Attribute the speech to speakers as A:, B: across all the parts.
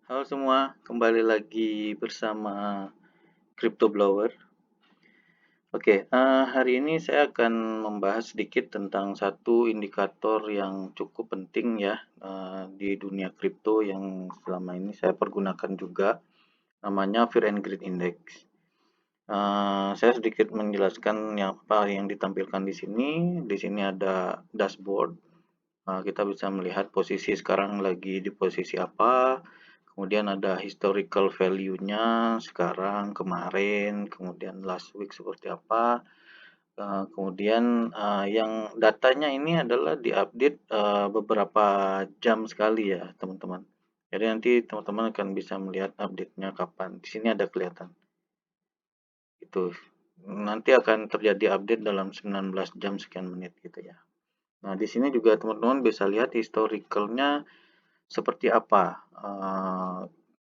A: Halo semua, kembali lagi bersama Crypto Blower. Oke, hari ini saya akan membahas sedikit tentang satu indikator yang cukup penting ya di dunia kripto yang selama ini saya pergunakan juga, namanya Fear and Greed Index. Saya sedikit menjelaskan yang apa yang ditampilkan di sini. Di sini ada dashboard. Kita bisa melihat posisi sekarang lagi di posisi apa, kemudian ada historical value-nya sekarang, kemarin, kemudian last week seperti apa. Kemudian yang datanya ini adalah diupdate beberapa jam sekali ya teman-teman. Jadi nanti teman-teman akan bisa melihat update-nya kapan. Di sini ada kelihatan. Itu nanti akan terjadi update dalam 19 jam sekian menit gitu ya. Nah, di sini juga teman-teman bisa lihat historicalnya seperti apa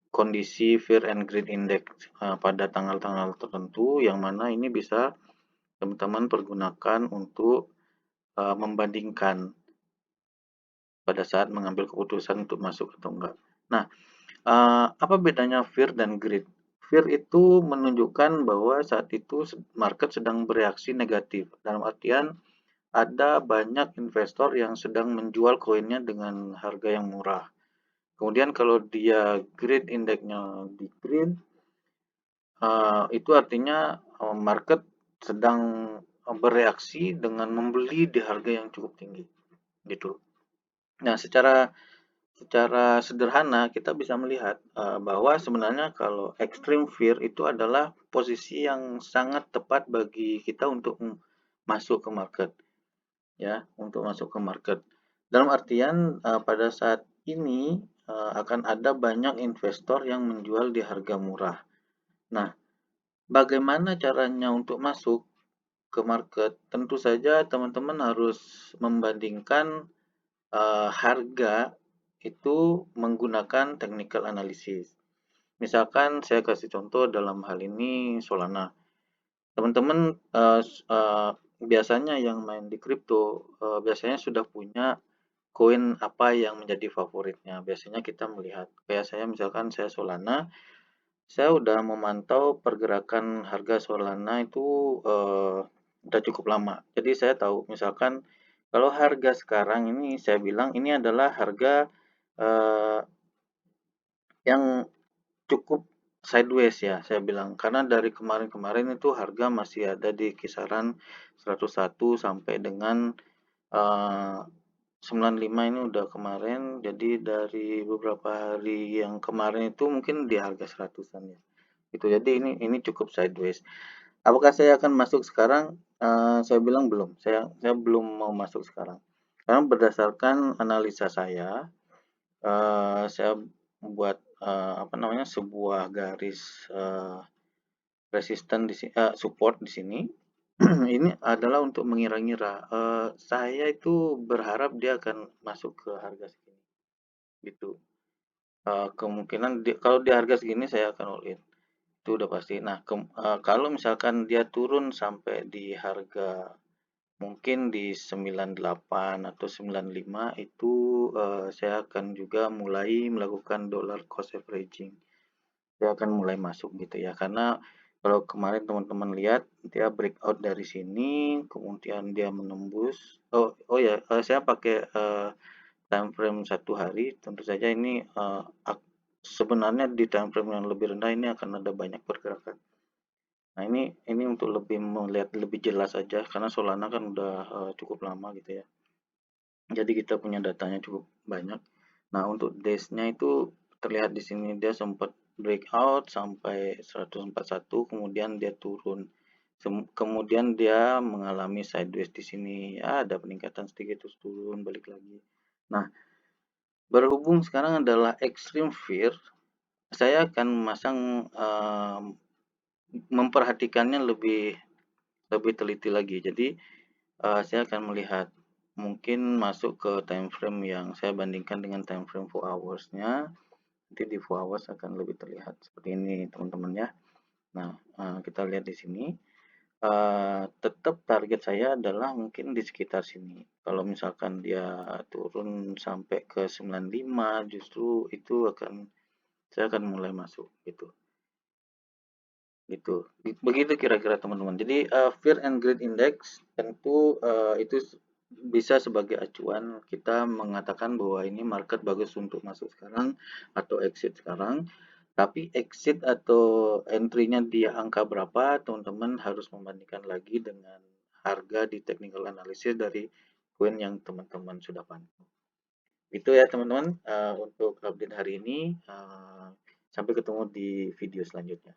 A: kondisi Fear and Greed Index pada tanggal-tanggal tertentu yang mana ini bisa teman-teman pergunakan untuk membandingkan pada saat mengambil keputusan untuk masuk atau enggak. Nah, apa bedanya Fear dan Greed? Fear itu menunjukkan bahwa saat itu market sedang bereaksi negatif. Dalam artian ada banyak investor yang sedang menjual koinnya dengan harga yang murah. Kemudian kalau dia greed indexnya di green, itu artinya market sedang bereaksi dengan membeli di harga yang cukup tinggi, gitu. Nah, secara sederhana kita bisa melihat bahwa sebenarnya kalau extreme fear itu adalah posisi yang sangat tepat bagi kita untuk masuk ke market, ya, untuk masuk ke market. Dalam artian pada saat ini akan ada banyak investor yang menjual di harga murah. Nah, bagaimana caranya untuk masuk ke market? Tentu saja teman-teman harus membandingkan harga itu menggunakan technical analysis. Misalkan saya kasih contoh dalam hal ini Solana. Teman-teman biasanya yang main di kripto biasanya sudah punya koin apa yang menjadi favoritnya. Biasanya kita melihat, kayak saya misalkan saya Solana, saya udah memantau pergerakan harga Solana itu udah cukup lama. Jadi saya tahu misalkan kalau harga sekarang ini saya bilang ini adalah harga eh, yang cukup sideways ya saya bilang. Karena dari kemarin-kemarin itu harga masih ada di kisaran 101 sampai dengan eh, 95 ini udah kemarin, jadi dari beberapa hari yang kemarin itu mungkin di harga 100-an ya. Gitu. Jadi ini cukup sideways. Apakah saya akan masuk sekarang? Saya bilang belum. Saya belum mau masuk sekarang. Karena berdasarkan analisa saya membuat apa namanya sebuah garis resisten di sini, support di sini. Ini adalah untuk mengira-ngira. Saya itu berharap dia akan masuk ke harga segini, gitu. Kemungkinan kalau di harga segini saya akan all in, itu udah pasti. Nah, kalau misalkan dia turun sampai di harga mungkin di 98 atau 95 itu saya akan juga mulai melakukan dollar cost averaging. Dia akan mulai masuk gitu ya. Karena kalau kemarin teman-teman lihat dia breakout dari sini, kemudian dia menembus. Oh ya, saya pakai time frame 1 hari. Tentu saja ini sebenarnya di time frame yang lebih rendah ini akan ada banyak pergerakan. Nah, ini untuk lebih melihat lebih jelas aja karena Solana kan udah cukup lama gitu ya. Jadi kita punya datanya cukup banyak. Nah, untuk days-nya itu terlihat di sini dia sempat breakout sampai 141, kemudian dia turun. Kemudian dia mengalami sideways di sini. Ya, ada peningkatan sedikit terus turun balik lagi. Nah, berhubung sekarang adalah extreme fear, saya akan memasang memperhatikannya lebih lebih teliti lagi. Jadi saya akan melihat mungkin masuk ke time frame yang saya bandingkan dengan time frame 4 hours-nya. Nanti di 4 hours akan lebih terlihat seperti ini teman-teman ya. Nah, kita lihat di sini. Tetap target saya adalah mungkin di sekitar sini. Kalau misalkan dia turun sampai ke 95 justru itu akan saya akan mulai masuk gitu. Gitu. Begitu kira-kira teman-teman. Jadi Fear and Greed Index tentu itu bisa sebagai acuan kita mengatakan bahwa ini market bagus untuk masuk sekarang atau exit sekarang. Tapi exit atau entry-nya di angka berapa, teman-teman harus membandingkan lagi dengan harga di technical analysis dari koin yang teman-teman sudah pantau. Itu ya teman-teman untuk update hari ini. Sampai ketemu di video selanjutnya.